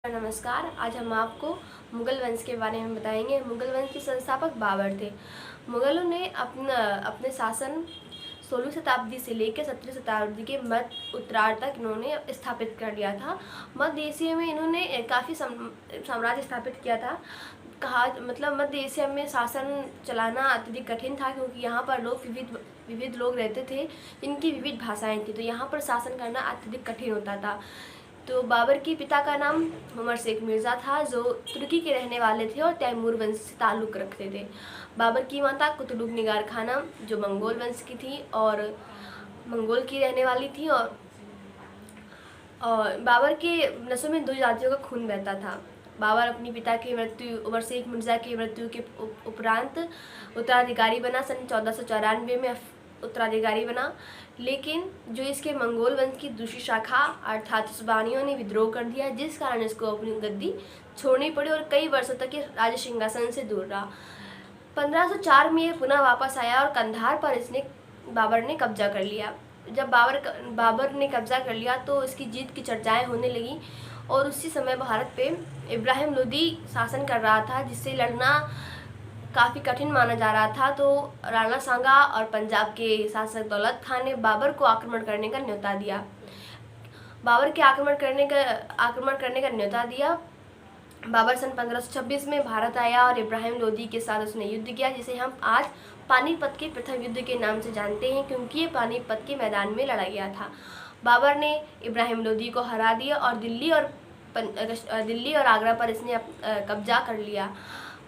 नमस्कार। आज हम आपको मुगल वंश के बारे में बताएंगे। मुगल वंश के संस्थापक बाबर थे। मुगलों ने अपने शासन 16वीं शताब्दी से लेकर 17वीं शताब्दी के मध्य उत्तरार्ध तक इन्होंने स्थापित कर लिया था। मध्य एशिया में इन्होंने काफ़ी साम्राज्य स्थापित किया था। मध्य एशिया में शासन चलाना अत्यधिक कठिन था, क्योंकि यहाँ पर लोग विविध लोग रहते थे जिनकी विविध भाषाएं थी, तो यहाँ पर शासन करना अत्यधिक कठिन होता था। तो बाबर के पिता का नाम उमर शेख मिर्ज़ा था, जो तुर्की के रहने वाले थे और तैमूर वंश से ताल्लुक़ रखते थे। बाबर की माता कुतुब निगार खानम, जो मंगोल वंश की थी और मंगोल की रहने वाली थी, और बाबर के नसों में दो जातियों का खून बहता था। बाबर अपनी पिता की मृत्यु उमर शेख मिर्ज़ा की मृत्यु के उपरांत उत्तराधिकारी बना। सन 1494 में उत्तराधिकारी बना, लेकिन जो इसके मंगोल वंश की दूसरी शाखा अर्थात उस्मानियों ने विद्रोह कर दिया, जिस कारण इसको अपनी गद्दी छोड़नी पड़ी और कई वर्षों तक ये राज सिंहासन से दूर रहा। 1504 में ये पुनः वापस आया और कंधार पर बाबर ने कब्जा कर लिया। जब बाबर ने कब्जा कर लिया तो इसकी जीत की चर्चाएं होने लगी, और उसी समय भारत पे इब्राहिम लोदी शासन कर रहा था, जिससे लड़ना काफ़ी कठिन माना जा रहा था। तो राणा सांगा और पंजाब के शासक दौलत खान ने बाबर को आक्रमण करने का न्योता दिया। बाबर सन 1526 में भारत आया और इब्राहिम लोदी के साथ उसने युद्ध किया, जिसे हम आज पानीपत के प्रथम युद्ध के नाम से जानते हैं, क्योंकि ये पानीपत के मैदान में लड़ा गया था। बाबर ने इब्राहिम लोदी को हरा दिया और दिल्ली और आगरा पर इसने कब्जा कर लिया।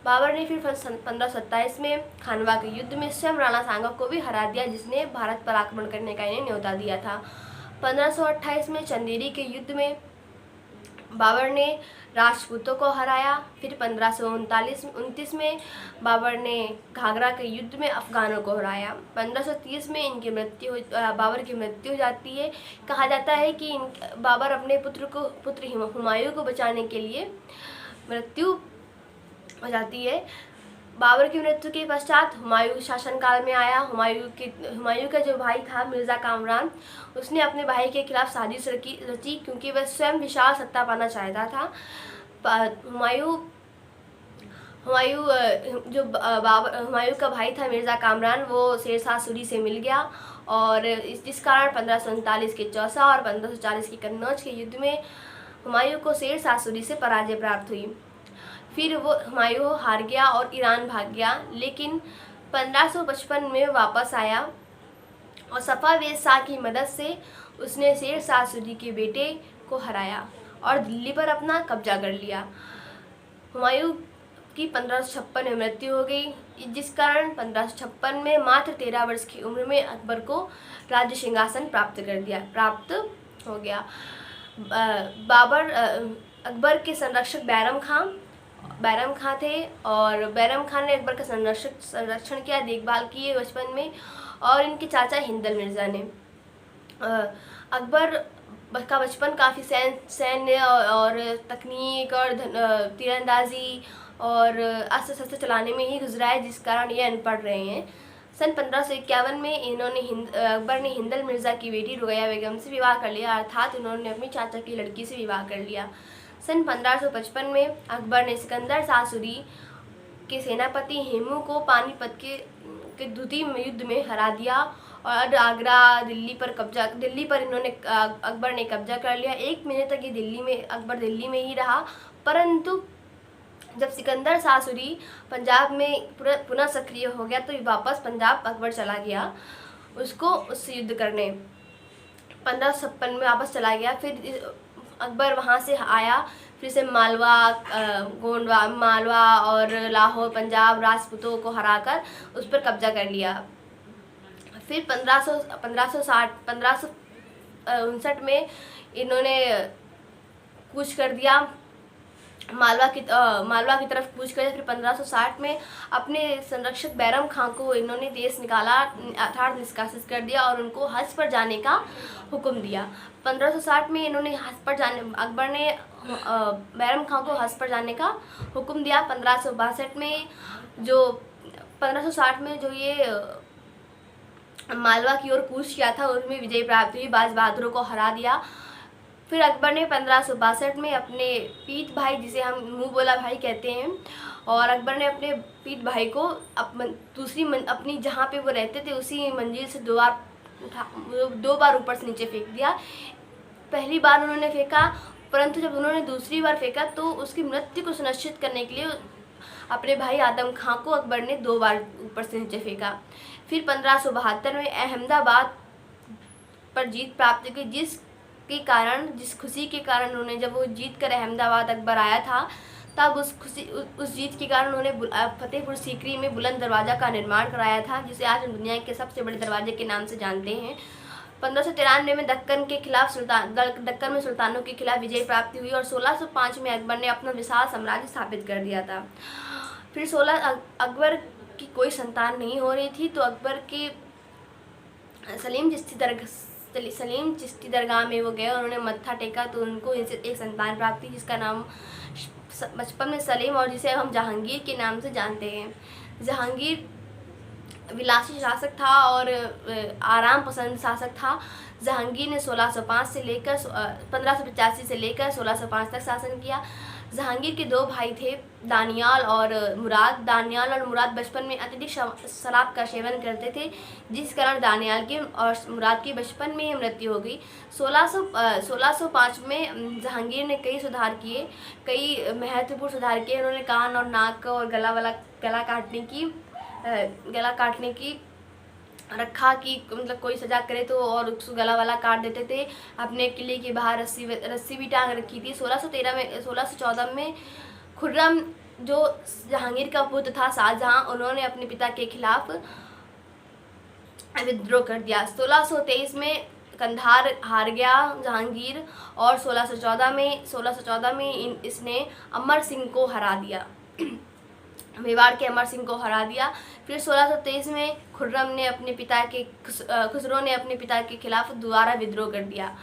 बाबर ने फिर 1527 में खानवा के युद्ध में स्वयं राणा सांगा को भी हरा दिया, जिसने भारत पर आक्रमण करने का इन्हें न्योता दिया था। 1528 में चंदेरी के युद्ध में बाबर ने राजपूतों को हराया। फिर 1529 में बाबर ने घाघरा के युद्ध में अफगानों को हराया। 1530 में बाबर की मृत्यु हो जाती है। कहा जाता है कि बाबर अपने पुत्र हुमायूं को बचाने के लिए मृत्यु हो जाती है। बाबर की मृत्यु के पश्चात हुमायूं शासनकाल में आया। हुमायूं का जो भाई था मिर्ज़ा कामरान, उसने अपने भाई के खिलाफ साजिश रची, क्योंकि वह स्वयं विशाल सत्ता पाना चाहता था। हुमायूं का भाई था मिर्ज़ा कामरान, वो शेरशाह सूरी से मिल गया, और जिस कारण 1539 के चौसा और 1540 के कन्नौज के युद्ध में हुमायूं को शेरशाह सूरी से पराजय प्राप्त हुई। फिर वो हुमायूं हार गया और ईरान भाग गया, लेकिन 1555 में वापस आया और सफ़ावेद शाह की मदद से उसने शेरशाह सूरी के बेटे को हराया और दिल्ली पर अपना कब्जा कर लिया। हुमायूं की 1556 में मृत्यु हो गई, जिस कारण 1556 में मात्र 13 वर्ष की उम्र में अकबर को राज्य सिंहासन प्राप्त हो गया। अकबर के संरक्षक बैरम खां थे, और बैरम खान ने अकबर का संरक्षण किया, देखभाल की है बचपन में, और इनके चाचा हिंदल मिर्ज़ा ने। अकबर का बचपन काफ़ी सैन्य और तकनीक और तीरंदाजी और अस्त्र शस्त्र चलाने में ही गुजरा है, जिस कारण ये अनपढ़ रहे हैं। सन 1551 में अकबर ने हिंदल मिर्ज़ा की बेटी रुकैया बेगम से विवाह कर लिया, अर्थात उन्होंने अपनी चाचा की लड़की से विवाह कर लिया। सन 1555 में अकबर ने सिकंदर शाह सूरी के सेनापति हेमू को पानीपत के द्वितीय युद्ध में हरा दिया, और आगरा दिल्ली पर अकबर ने कब्जा कर लिया। 1 महीने तक अकबर दिल्ली में ही रहा, परंतु जब सिकंदर शाह सूरी पंजाब में पुनः सक्रिय हो गया, तो वापस पंजाब अकबर चला गया उससे युद्ध करने। 1556 में वापस चला गया। फिर अकबर वहाँ से आया, फिर से मालवा और लाहौर पंजाब राजपूतों को हराकर उस पर कब्जा कर लिया। फिर 1559 में इन्होंने कूच कर दिया, मालवा की तरफ कूच कर दिया। फिर 1560 में अपने संरक्षक बैरम खां को इन्होंने देश निकाला, अर्थात निष्कासित कर दिया, और उनको हज पर जाने का हुक्म दिया। 1560 में अकबर ने बैरम खां को हज पर जाने का हुक्म दिया। 1562 में 1560 में जो ये मालवा की ओर कूच किया था, उनमें विजय प्राप्त हुई, बाज बहादुरों को हरा दिया। फिर अकबर ने 1562 में अपने पीत भाई, जिसे हम मुँह बोला भाई कहते हैं, और अकबर ने अपने पीत भाई को अपनी जहाँ पे वो रहते थे उसी मंजिल से 2 बार ऊपर से नीचे फेंक दिया। पहली बार उन्होंने फेंका, परंतु जब उन्होंने दूसरी बार फेंका तो उसकी मृत्यु को सुनिश्चित करने के लिए अपने भाई आदम खां को अकबर ने 2 बार ऊपर से नीचे फेंका। फिर 1572 में अहमदाबाद पर जीत प्राप्त की, जिस खुशी के कारण उन्होंने, जब वो जीत कर अहमदाबाद अकबर आया था, तब उस जीत के कारण उन्होंने फतेहपुर सीकरी में बुलंद दरवाज़ा का निर्माण कराया था, जिसे आज हम दुनिया के सबसे बड़े दरवाजे के नाम से जानते हैं। 1593 में दक्कन में सुल्तानों के खिलाफ विजय प्राप्ति हुई और 1605 में अकबर ने अपना विशाल साम्राज्य स्थापित कर दिया था। फिर अकबर की कोई संतान नहीं हो रही थी, तो अकबर के सलीम चिश्ती दरगाह में वो गए, उन्होंने मत्था टेका, तो उनको एक संतान प्राप्त हुई जिसका नाम बचपन में सलीम, और जिसे हम जहांगीर के नाम से जानते हैं। जहांगीर विलासी शासक था और आराम पसंद शासक था। जहांगीर ने 1585 से लेकर 1605 तक शासन किया। जहांगीर के 2 भाई थे, दानियाल और मुराद बचपन में अत्यधिक शराब का सेवन करते थे, जिस कारण दानियाल की और मुराद की बचपन में ही मृत्यु हो गई। 1605 में जहांगीर ने कई महत्वपूर्ण सुधार किए। उन्होंने कान और नाक और गला काटने की रखा कि मतलब कोई सजा करे तो और उसको गला काट देते थे। अपने किले के बाहर रस्सी भी टांग रखी थी। 1614 में खुर्रम, जो जहांगीर का पुत्र था शाहजहां, उन्होंने अपने पिता के खिलाफ विद्रोह कर दिया। 1623 में कंधार हार गया जहांगीर, और 1614 में इसने अमर सिंह को हरा दिया, मेवाड़ के अमर सिंह को हरा दिया। फिर 1623 में खुसरो ने अपने पिता के खिलाफ दोबारा विद्रोह कर दिया।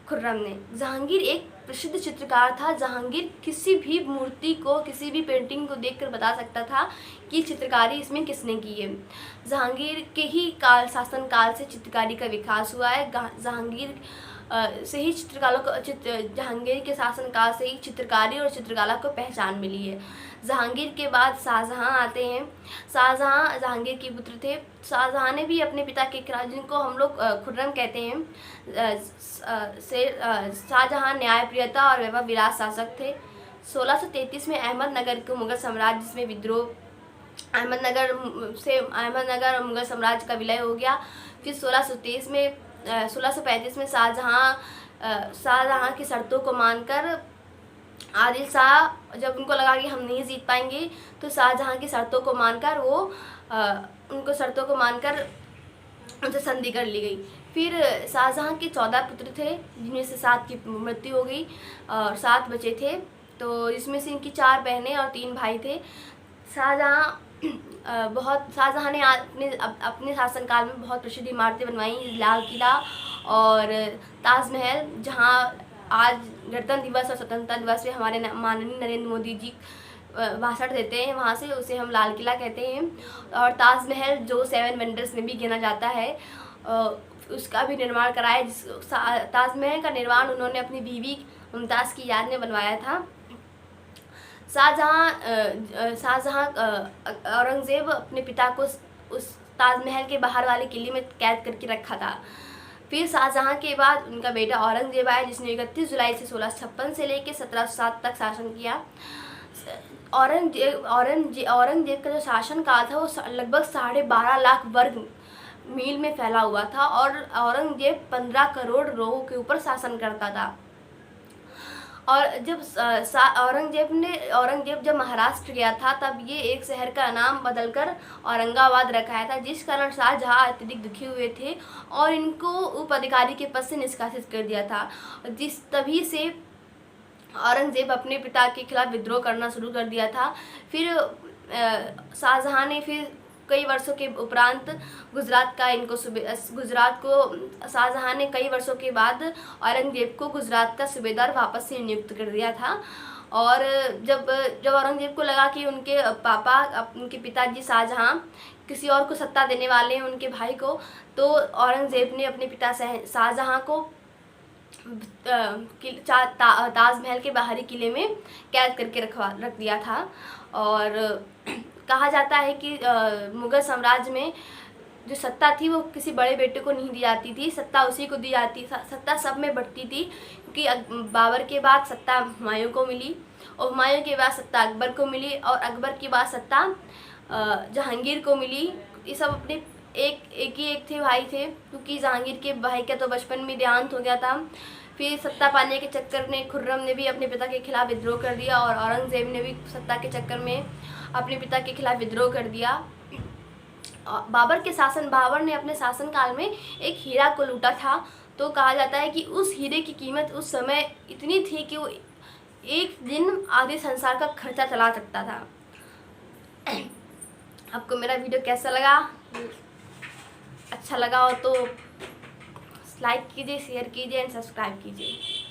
खुर्रम ने, जहांगीर एक प्रसिद्ध चित्रकार था। जहांगीर किसी भी मूर्ति को, किसी भी पेंटिंग को देखकर बता सकता था कि चित्रकारी इसमें किसने की है। जहांगीर के ही शासन काल से चित्रकारी का विकास हुआ है। जहांगीर के शासनकाल से ही चित्रकारी और चित्रकला को पहचान मिली है। जहांगीर के बाद शाहजहां आते हैं। शाहजहां जहांगीर के पुत्र थे। शाहजहां ने भी अपने पिता के खिलाफ, जिनको हम लोग खुर्रम कहते हैं, शाहजहां न्यायप्रियता और वैभव विलास शासक थे। 1633 में अहमदनगर को मुगल साम्राज्य में विद्रोह, अहमदनगर और मुगल साम्राज्य का विलय हो गया। फिर 1635 में शाहजहां की शर्तों को मानकर आदिल शाह, जब उनको लगा कि हम नहीं जीत पाएंगे, तो शाहजहां की शर्तों को मानकर उनसे संधि कर ली गई। फिर शाहजहां के 14 पुत्र थे, जिनमें से 7 की मृत्यु हो गई और 7 बचे थे। तो इसमें से इनकी 4 बहनें और 3 भाई थे। शाहजहां ने अपने शासनकाल में बहुत प्रसिद्ध इमारतें बनवाई, लाल किला और ताजमहल, जहां आज गणतंत्र दिवस और स्वतंत्रता दिवस पे हमारे माननीय नरेंद्र मोदी जी भाषण देते हैं, वहाँ से उसे हम लाल किला कहते हैं। और ताजमहल, जो 7 वंडर्स में भी गिना जाता है, उसका भी निर्माण कराया। ताजमहल का निर्माण उन्होंने अपनी बीवी मुमताज़ की याद में बनवाया था। शाहजहां औरंगज़ेब अपने पिता को उस ताजमहल के बाहर वाले किले में कैद करके रखा था। फिर शाहजहां के बाद उनका बेटा औरंगज़ेब आया, जिसने 31 जुलाई से 1656 से लेकर 1707 तक शासन किया। औरंगज़ेब का जो शासन काल था वो लगभग 12.5 लाख वर्ग मील में फैला हुआ था, और औरंगज़ेब 15 करोड़ लोगों के ऊपर शासन करता था। और जब औरंगज़ेब जब महाराष्ट्र गया था, तब ये एक शहर का नाम बदलकर औरंगाबाद रखाया था, जिस कारण शाहजहां अत्यधिक दुखी हुए थे और इनको उप अधिकारी के पद से निष्कासित कर दिया था। तभी से औरंगज़ेब अपने पिता के खिलाफ विद्रोह करना शुरू कर दिया था। फिर शाहजहां ने फिर कई वर्षों के उपरांत शाहजहां ने कई वर्षों के बाद औरंगज़ेब को गुजरात का सूबेदार वापस से नियुक्त कर दिया था। और जब औरंगज़ेब को लगा कि उनके पिताजी शाहजहां किसी और को सत्ता देने वाले हैं, उनके भाई को, तो औरंगज़ेब ने अपने पिता शाहजहां को ताजमहल के बाहरी किले में कैद करके रख दिया था। और कहा जाता है कि मुग़ल साम्राज्य में जो सत्ता थी वो किसी बड़े बेटे को नहीं दी जाती थी, सत्ता उसी को दी जाती, सत्ता सब में बंटती थी, क्योंकि बाबर के बाद सत्ता हुमायूं को मिली, और हुमायूं के बाद सत्ता अकबर को मिली, और अकबर के बाद सत्ता जहांगीर को मिली। ये सब अपने एक ही थे भाई थे, क्योंकि जहांगीर के भाई का तो बचपन में देहांत हो गया था। फिर सत्ता पाने के चक्कर में खुर्रम ने भी अपने पिता के खिलाफ विद्रोह कर दिया, और औरंगज़ेब ने भी सत्ता के चक्कर में अपने पिता के खिलाफ विद्रोह कर दिया। बाबर ने अपने शासनकाल में एक हीरा को लूटा था। तो कहा जाता है कि उस हीरे की कीमत उस समय इतनी थी कि वो एक दिन आधे संसार का खर्चा चला सकता था। आपको मेरा वीडियो कैसा लगा? अच्छा लगा हो तो लाइक कीजिए, शेयर कीजिए एंड सब्सक्राइब कीजिए।